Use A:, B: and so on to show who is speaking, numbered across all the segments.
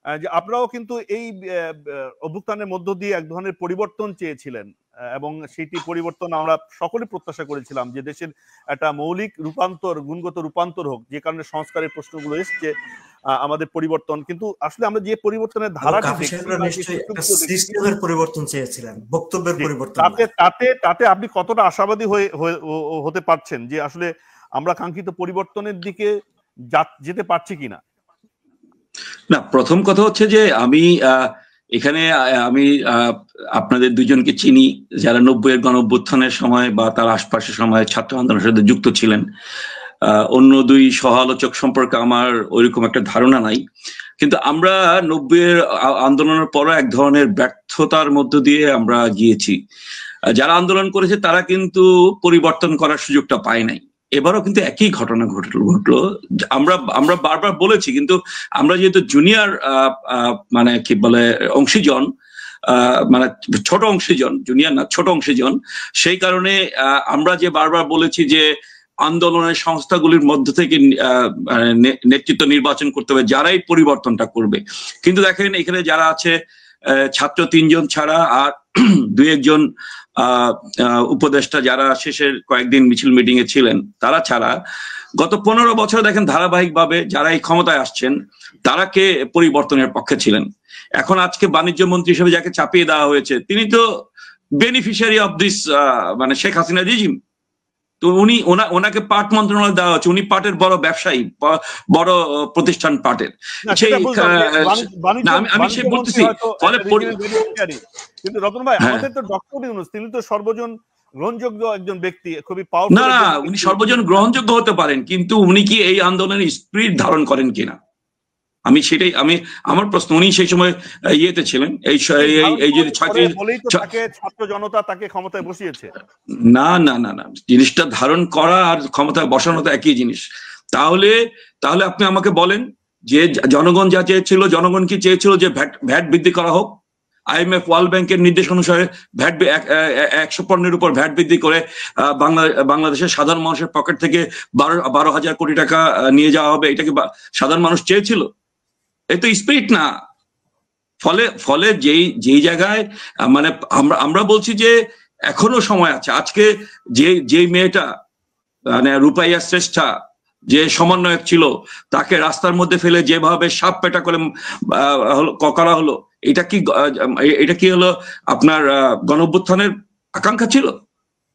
A: যে আপনারাও কিন্তু এই অভ্যুত্থানের মধ্য দিয়ে এক ধরনের পরিবর্তন চেয়েছিলেন, এবং সেটি পরিবর্তন আমরা সকলে প্রত্যাশা করেছিলাম যে দেশের একটা মৌলিক রূপান্তর, গুণগত রূপান্তর হোক, যে কারণে সংস্কারের প্রশ্নগুলো এসছে, আমাদের পরিবর্তন। কিন্তু আসলে আমরা যে পরিবর্তনের ধারাটি
B: সিস্টেমের পরিবর্তন চেয়েছিলেন, বক্তব্যের পরিবর্তন,
A: তাতে আপনি কতটা আশাবাদী হতে পারছেন যে আসলে আমরা কাঙ্ক্ষিত পরিবর্তনের দিকে যেতে পারছি কিনা?
C: না, প্রথম কথা হচ্ছে যে আমি এখানে আপনাদের দুজনকে চিনি, যারা 90-এর গণঅভ্যুত্থানের সময় বা তার আশপাশের সময় ছাত্র আন্দোলনের সাথে যুক্ত ছিলেন। অন্য দুই সহ আলোচক সম্পর্কে আমার ওইরকম একটা ধারণা নাই, কিন্তু আমরা 90-এর আন্দোলনের পরও এক ধরনের ব্যর্থতার মধ্য দিয়ে আমরা গিয়েছি। যারা আন্দোলন করেছে তারা কিন্তু পরিবর্তন করার সুযোগটা পায় নাই। এবারও কিন্তু একই ঘটনা ঘটলো। আমরা বারবার বলেছি, কিন্তু আমরা যেহেতু জুনিয়র মানে কি বলে অংশীজন, মানে ছোট অংশীজন, জুনিয়র না ছোট অংশীজন, সেই কারণে আমরা যে বারবার বলেছি যে আন্দোলনের সংস্থাগুলির মধ্য থেকে নেতৃত্ব নির্বাচন করতে হবে, যারাই পরিবর্তনটা করবে। কিন্তু দেখেন এখানে যারা আছে, ছাত্র 3 জন ছাড়া আর 2-1 জন উপদেষ্টা যারা শেষের কয়েকদিন মিছিল মিটিং এ ছিলেন, তারা ছাড়া গত 15 বছর দেখেন ধারাবাহিকভাবে যারা এই ক্ষমতায় আসছেন তারা কে পরিবর্তনের পক্ষে ছিলেন। এখন আজকে বাণিজ্য মন্ত্রী হিসেবে যাকে চাপিয়ে দেওয়া হয়েছে, তিনি তো বেনিফিশিয়ারি অফ দিস মানে শেখ হাসিনা রিজিম। তো ওনাকে পাট মন্ত্রণালয় দেওয়া হচ্ছে, উনি পাটের বড় ব্যবসায়ী, বড় প্রতিষ্ঠান পাটের। আমি সে বলতেছি,
A: কিন্তু রতন ভাই, আমাদের তো ডক্টর ইউনূস, তিনি তো সর্বজন গ্রহণযোগ্য একজন ব্যক্তি, খুবই পাওয়ারফুল।
C: না, উনি সর্বজন গ্রহণযোগ্য হতে পারেন, কিন্তু উনি কি এই আন্দোলনের স্পিরিট ধারণ করেন কিনা, আমি সেটাই আমার প্রশ্ন। উনি সেই সময় ইয়েতে ছিলেন, এই যে
A: ছাত্র জনতা তাকে ক্ষমতায় বসিয়েছে।
C: না না না না, জিনিসটা ধারণ করা আর ক্ষমতায় বসানো তো একই জিনিস। তাহলে আপনি আমাকে বলেন যে জনগণ যা চেয়েছিল, জনগণ কি চেয়েছিল যে ভ্যাট বৃদ্ধি করা হোক? IMF ওয়ার্ল্ড ব্যাংকের নির্দেশ অনুসারে ভ্যাট 100 পণ্যের উপর ভ্যাট বৃদ্ধি করে বাংলাদেশের সাধারণ মানুষের পকেট থেকে 12,000 কোটি টাকা নিয়ে যাওয়া হবে, এটা কি সাধারণ মানুষ চেয়েছিল? এই তো স্পিরিট না। ফলে যেই জায়গায় মানে আমরা বলছি যে এখনো সময় আছে। আজকে যে মেয়েটা মানে রূপাইয়া শ্রেষ্ঠা, যে সমন্বয়ক ছিল, তাকে রাস্তার মধ্যে ফেলে যেভাবে সাপ পেটা করে করা হলো, এটা কি হলো আপনার গণঅভ্যুত্থানের আকাঙ্ক্ষা ছিল?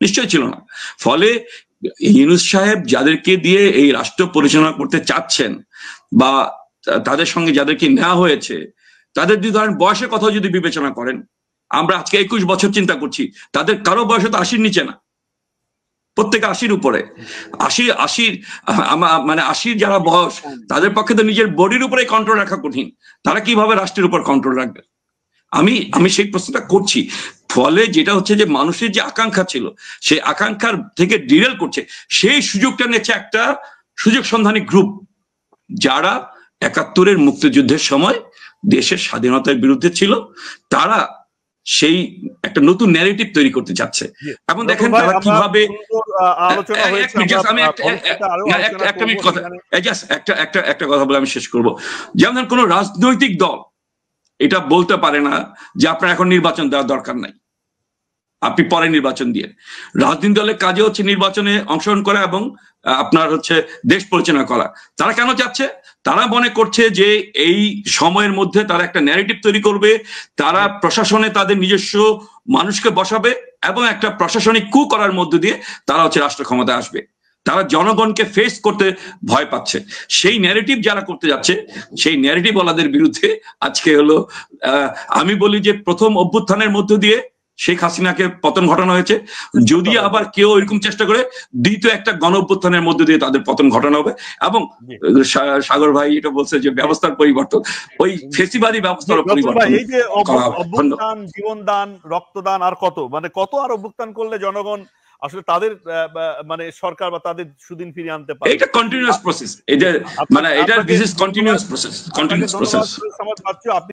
C: নিশ্চয় ছিল না। ফলে ইউনূস সাহেব যাদেরকে দিয়ে এই রাষ্ট্র পরিচালনা করতে চাচ্ছেন, বা তাদের সঙ্গে যাদেরকে নেওয়া হয়েছে, তাদের যদি ধরেন বয়সের কথা যদি বিবেচনা করেন, আমরা আজকে 21 বছর চিন্তা করছি, তাদের কারো বয়স তো 80-র নিচে না, প্রত্যেকে 80-র উপরে। 80 মানে 80 যারা বয়স, তাদের পক্ষে তো নিজের বডির উপরে কন্ট্রোল রাখা কঠিন, তারা কিভাবে রাষ্ট্রের উপর কন্ট্রোল রাখবে? আমি সেই প্রশ্নটা করছি। ফলে যেটা হচ্ছে যে মানুষের যে আকাঙ্ক্ষা ছিল, সেই আকাঙ্ক্ষার থেকে ডিরেল করছে, সেই সুযোগটা নিচ্ছে একটা সুযোগ সন্ধানী গ্রুপ, যারা 71-এর মুক্তিযুদ্ধের সময় দেশের স্বাধীনতার বিরুদ্ধে ছিল। তারা সেই একটা নতুন ন্যারেটিভ তৈরি করতে চাচ্ছে। এখন দেখেন তারা কিভাবে একটা কথা বলে আমি শেষ করব। যেমন কোন রাজনৈতিক দল এটা বলতে পারে না যে আপনার এখন নির্বাচন দেওয়ার দরকার নাই, আপনি পরে নির্বাচন দিয়ে। রাজনৈতিক দলের কাজে হচ্ছে নির্বাচনে অংশগ্রহণ করা এবং আপনার হচ্ছে দেশ পরিচালনা করা। তারা কেন চাচ্ছে? তারা মনে করছে যে এই সময়ের মধ্যে তারা একটা ন্যারেটিভ তৈরি করবে, তারা প্রশাসনে তাদের নিজস্ব মানুষকে বসাবে এবং একটা প্রশাসনিক কু করার মধ্য দিয়ে তারা হচ্ছে রাষ্ট্র ক্ষমতায় আসবে। তারা জনগণকে ফেস করতে ভয় পাচ্ছে। সেই ন্যারেটিভ যারা করতে যাচ্ছে, সেই ন্যারেটিভ ওয়ালাদের বিরুদ্ধে আজকে হলো আমি বলি যে প্রথম অভ্যুত্থানের মধ্য দিয়ে শেখ হাসিনাকে পতন ঘটানো হয়েছে। যদি আবার কেউ এরকম চেষ্টা করে, দ্বিতীয় একটা গণ অভ্যুত্থানের মধ্যে দিয়ে তাদের পতন ঘটানো হবে। এবং সাগর ভাই এটা বলছে যে ব্যবস্থার পরিবর্তন, ওই ফেসিবাদী ব্যবস্থার পরিবর্তন।
A: এই যে অভ্যুত্থান, জীবনদান, রক্তদান, আর কত আর অভ্যুত্থান করলে জনগণ আসলে তাদের মানে সরকার বা তাদের সুদিন ফিরিয়ে আনতে পারে?
C: এটা কন্টিনিউয়াস প্রসেস। এটা মানে এটা দিস ইজ কন্টিনিউয়াস প্রসেস।